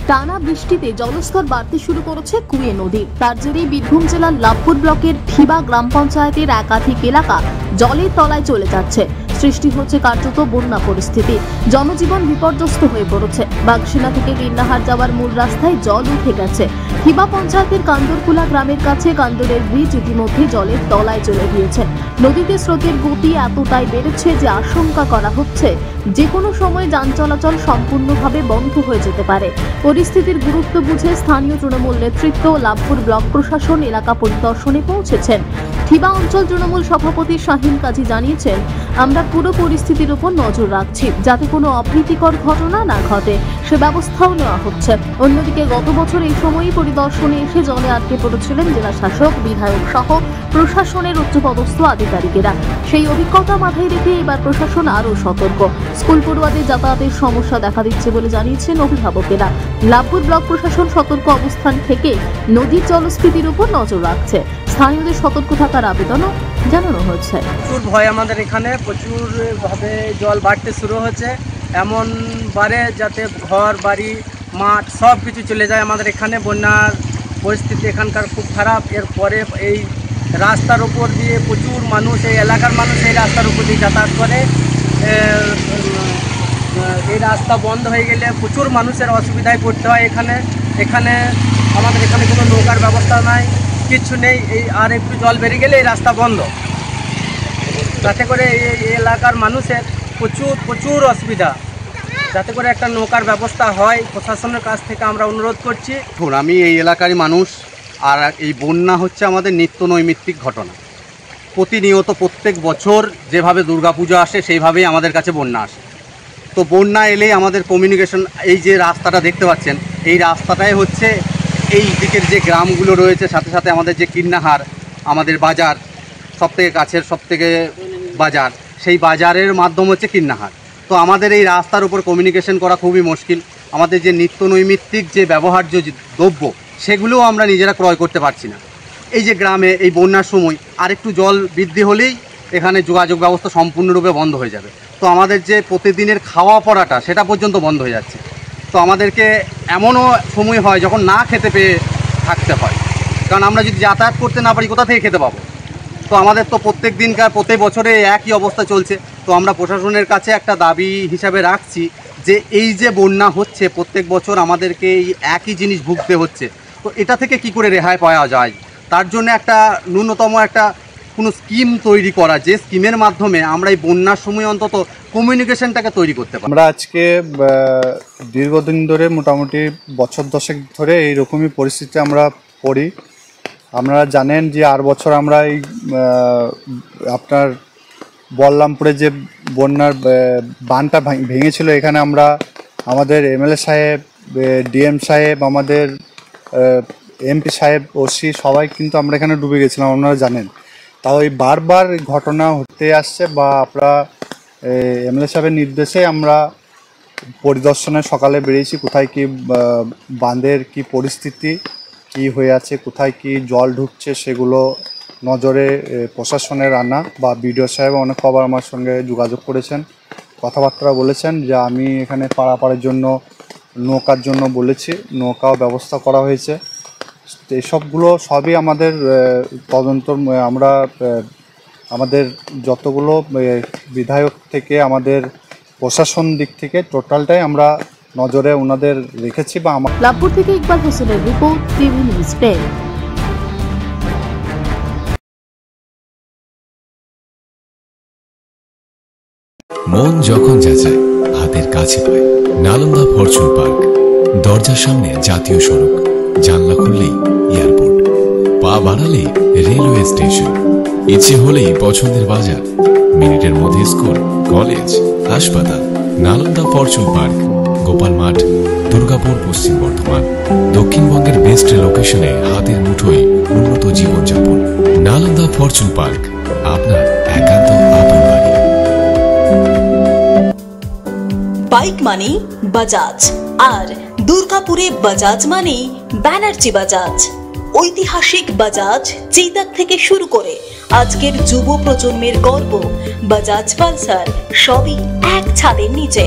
টানা বৃষ্টিতে জলস্তর বাড়তে শুরু করেছে কুয়ে নদী। তার জেরে বীরভূম জেলার লাভপুর ব্লকের ঠিবা গ্রাম পঞ্চায়েতের একাধিক এলাকা জলের তলায় চলে যাচ্ছে। সৃষ্টি হচ্ছে কার্যত বন্যা পরিস্থিতি। জনজীবন বিপর্যস্ত হয়ে পড়েছে। বাগসিনা থেকে গিন্নাহার যাওয়ার মূল রাস্তায় জল উঠে গেছে। ঠিবা পঞ্চায়েতের কান্দরকুলা গ্রামের কাছে কান্দরের ব্রিজ ইতিমধ্যে জলের তলায় চলে গিয়েছে। নদীতে স্রোতের গতি এতটাই বেড়েছে যে আশঙ্কা করা হচ্ছে যে কোনো সময় যান চলাচল সম্পূর্ণভাবে বন্ধ হয়ে যেতে পারে। পরিস্থিতির গুরুত্ব বুঝে স্থানীয় তৃণমূল নেতৃত্ব লাভপুর ব্লক প্রশাসন এলাকা পরিদর্শনে পৌঁছেছেন। ঠিবা অঞ্চল তৃণমূল সভাপতি শাহিন কাজী জানিয়েছেন, আমরা পুরো পরিস্থিতির উপর নজর রাখছি যাতে কোনো অপ্রীতিকর ঘটনা না ঘটে, সে ব্যবস্থাও নেওয়া হচ্ছে। অন্যদিকে গত বছর এই সময়ই পরিদর্শনে এসে জলে আটকে পড়েছিলেন জেলা শাসক, বিধায়ক সহ প্রশাসনের উচ্চপদস্থ আধিকারিকেরা। সেই অভিজ্ঞতা মাথায় রেখে এবার প্রশাসন আরও সতর্ক। স্কুল পড়ুয়াদের যাতায়াতের সমস্যা দেখা দিচ্ছে বলে জানিয়েছেন অভিভাবকেরা। লাভপুর ব্লক প্রশাসন সতর্ক অবস্থান থেকে নদীর জলস্ফীতির উপর নজর রাখছে। স্থানীয়দের সতর্ক থাকার আবেদনও জানানো হয়েছে। প্রচুর ভয় আমাদের এখানে, প্রচুর ভাবে জল বাড়তে শুরু হচ্ছে, এমন বারে যাতে ঘর বাড়ি মাঠ সব কিছু চলে যায় আমাদের এখানে। বন্যার পরিস্থিতি এখানকার খুব খারাপ। এরপরে এই রাস্তার উপর দিয়ে প্রচুর মানুষ, এই এলাকার মানুষ এই রাস্তার উপর দিয়ে যাতায়াত করে। এই রাস্তা বন্ধ হয়ে গেলে প্রচুর মানুষের অসুবিধায় পড়তে হয়। এখানে আমাদের এখানে কোনো নৌকার ব্যবস্থা নাই, কিচ্ছু নেই। এই আর একটু জল বেরিয়ে গেলে এই রাস্তা বন্ধ, যাতে করে এই এলাকার মানুষের প্রচুর অসুবিধা, যাতে করে একটা নৌকার ব্যবস্থা হয়। প্রশাসনের কাছ থেকে আমরা অনুরোধ করছি। আমি এই এলাকারই মানুষ, আর এই বন্যা হচ্ছে আমাদের নিত্য নৈমিত্তিক ঘটনা। প্রতিনিয়ত প্রত্যেক বছর যেভাবে দুর্গাপুজো আসে সেইভাবেই আমাদের কাছে বন্যা আসে। তো বন্যা এলেই আমাদের কমিউনিকেশন, এই যে রাস্তাটা দেখতে পাচ্ছেন, এই রাস্তাটাই হচ্ছে এই দিকের যে গ্রামগুলো রয়েছে, সাথে সাথে আমাদের যে কিন্নাহার, আমাদের বাজার, সবথেকে কাছের সবথেকে বাজার, সেই বাজারের মাধ্যম হচ্ছে কিন্নাহার। তো আমাদের এই রাস্তার উপর কমিউনিকেশন করা খুবই মুশকিল। আমাদের যে নিত্য নৈমিত্তিক যে ব্যবহার্য দ্রব্য, সেগুলোও আমরা নিজেরা ক্রয় করতে পারছি না। এই যে গ্রামে এই বন্যার সময় আরেকটু জল বৃদ্ধি হলেই এখানে যোগাযোগ ব্যবস্থা সম্পূর্ণরূপে বন্ধ হয়ে যাবে। তো আমাদের যে প্রতিদিনের খাওয়া পড়াটা, সেটা পর্যন্ত বন্ধ হয়ে যাচ্ছে। তো আমাদেরকে এমনও সময় হয় যখন না খেতে পেয়ে থাকতে হয়, কারণ আমরা যদি যাতায়াত করতে না পারি কোথা থেকে খেতে পাবো। তো আমাদের তো প্রত্যেক বছরে একই অবস্থা চলছে। তো আমরা প্রশাসনের কাছে একটা দাবি হিসাবে রাখছি যে এই যে বন্যা হচ্ছে প্রত্যেক বছর আমাদেরকে এই একই জিনিস ভুগতে হচ্ছে, তো এটা থেকে কি করে রেহাই পাওয়া যায়, তার জন্য একটা ন্যূনতম একটা কোনো স্কিম তৈরি করা, যে স্কিমের মাধ্যমে আমরা এই বন্যার সময় অন্তত কমিউনিকেশনটাকে তৈরি করতে পারি। আমরা আজকে দীর্ঘদিন ধরে, মোটামুটি বছর দশেক ধরে এইরকমই পরিস্থিতি আমরা পড়ি। আপনারা জানেন যে 8 বছর আমরা এই আপনার বলরামপুরে যে বন্যার বাঁধটা ভেঙেছিল, এখানে আমরা আমাদের এমএলএ সাহেব, ডিএম সাহেব, আমাদের এমপি সাহেব, ওসি সবাই কিন্তু আমরা এখানে ডুবে গেছিলাম, আপনারা জানেন। তাও এই বারবার ঘটনা হতে আসছে, বা আমরা এমএলএ সাহেবের নির্দেশে আমরা পরিদর্শনে সকালে বেরিয়েছি, কোথায় কি বাঁধের কি পরিস্থিতি কি হয়ে আছে, কোথায় কি জল ঢুকছে, সেগুলো নজরে প্রশাসনের আনা, বা বিডিও সাহেব অনেক কবার আমার সঙ্গে যোগাযোগ করেছেন, কথাবার্তা বলেছেন যে আমি এখানে পারাপারের জন্য নৌকার জন্য বলেছি, নৌকাও ব্যবস্থা করা হয়েছে। এসবগুলো সবই আমাদের তদন্ত, আমরা আমাদের যতগুলো বিধায়ক থেকে আমাদের প্রশাসন দিক থেকে টোটালটাই আমরা নজরে ওনাদের রেখেছি। বা লাভপুর থেকে ইকবাল হোসেনের রিপোর্ট, টিভি নিউজ 10। মন যখন যাচায় হাতের কাছে পায় নালন্দা ফরচুন পার্ক। দরজার সামনে জাতীয় সড়ক, জানলা খুললেই এয়ারপোর্ট, পা বাড়ালেই রেলওয়ে স্টেশন, ইচ্ছে হলেই পছন্দের বাজার, মিনিটের মধ্যে স্কুল, কলেজ, হাসপাতাল। নালন্দা ফরচুন পার্ক, গোপাল মাঠ, দুর্গাপুর, পশ্চিম বর্ধমান। দক্ষিণবঙ্গের বেস্ট লোকেশনে হাতের মুঠোয় উন্নত জীবনযাপন। নালন্দা ফরচুন পার্ক, আপনার একান্ত আপন বাড়ি। বাইক মানেই বাজাজ, আর দুর্গাপুরে বাজাজ মানেই ব্যানার্জি বাজাজ। ঐতিহাসিক বাজাজ চেতক থেকে শুরু করে আজকের যুব প্রজন্মের গর্ব বাজাজ পালসার, সবই এক ছাদের নিচে।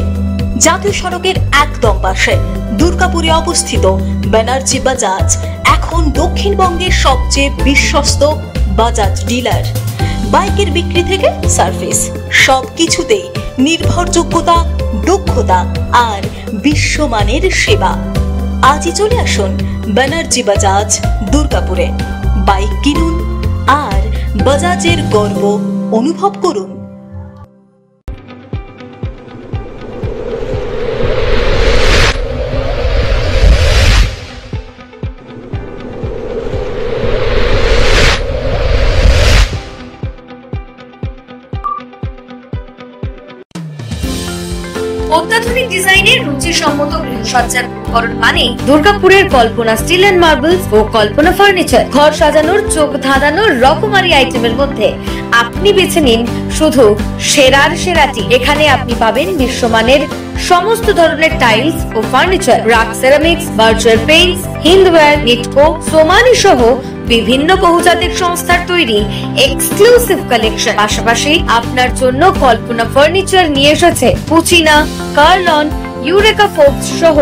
জাতীয় সড়কের একদম পাশে দুর্গাপুরে অবস্থিত ব্যানার্জি বাজাজ এখন দক্ষিণবঙ্গের সবচেয়ে বিশ্বস্ত বাজাজ ডিলার। বাইকের বিক্রি থেকে সার্ভিস সবকিছুতেই নির্ভরযোগ্যতা, দক্ষতা আর বিশ্বমানের সেবা। আজই চলে আসুন ব্যানার্জি বাজাজ দুর্গাপুরে। বাইক কিনুন আর বাজাজের গর্ব অনুভব করুন। অত্যাধুনিক ডিজাইনের রুচিসম্মত গৃহসজ্জার উপকরণ মানে দুর্গাপুরের কল্পনা স্টিল এন্ড মার্বেলস ও কল্পনা ফার্নিচার। ঘর সাজানোর, চোখ ধাঁধানোর রকমারি আইটেমের মধ্যে আপনি বেছে নিন শুধু সেরার সেরাটি। এখানে আপনি পাবেন বিশ্বমানের সমস্ত ধরনের টাইলস ও furniture, RAK ceramics, Berger paints, Hindware, Nitco, Somany সহ বিভিন্ন বহুজাতিক সংস্থার তৈরি এক্সক্লুসিভ কালেকশন। পাশাপাশি আপনার জন্য কল্পনা ফার্নিচার নিয়ে এসেছে পুচিনা, কার্লন, ইউরেকা ফোর্বস সহ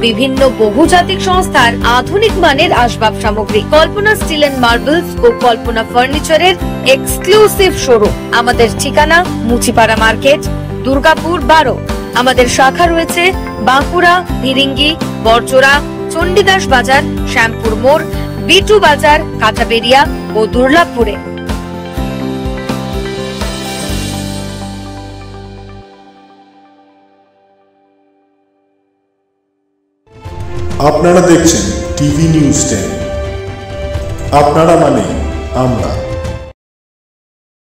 বিভিন্ন বহুজাতিক সংস্থার আধুনিক মানের আসবাব সামগ্রী। কল্পনা স্টিল এন্ড মার্বেলস ও কল্পনা ফার্নিচারের এক্সক্লুসিভ শোরুম। আমাদের ঠিকানা মুচিপাড়া মার্কেট, দুর্গাপুর 12। আমাদের শাখা রয়েছে বাঁকুড়া, ভিরিঙ্গি, বড়জোড়া, চণ্ডীদাস বাজার, শ্যামপুর মোড়, বিটু বাজার, কাঁটাবেড়িয়া ও দুর্লাভপুরে। আপনারা দেখছেন টিভি নিউজ 10। আপনারা মানে আমরা।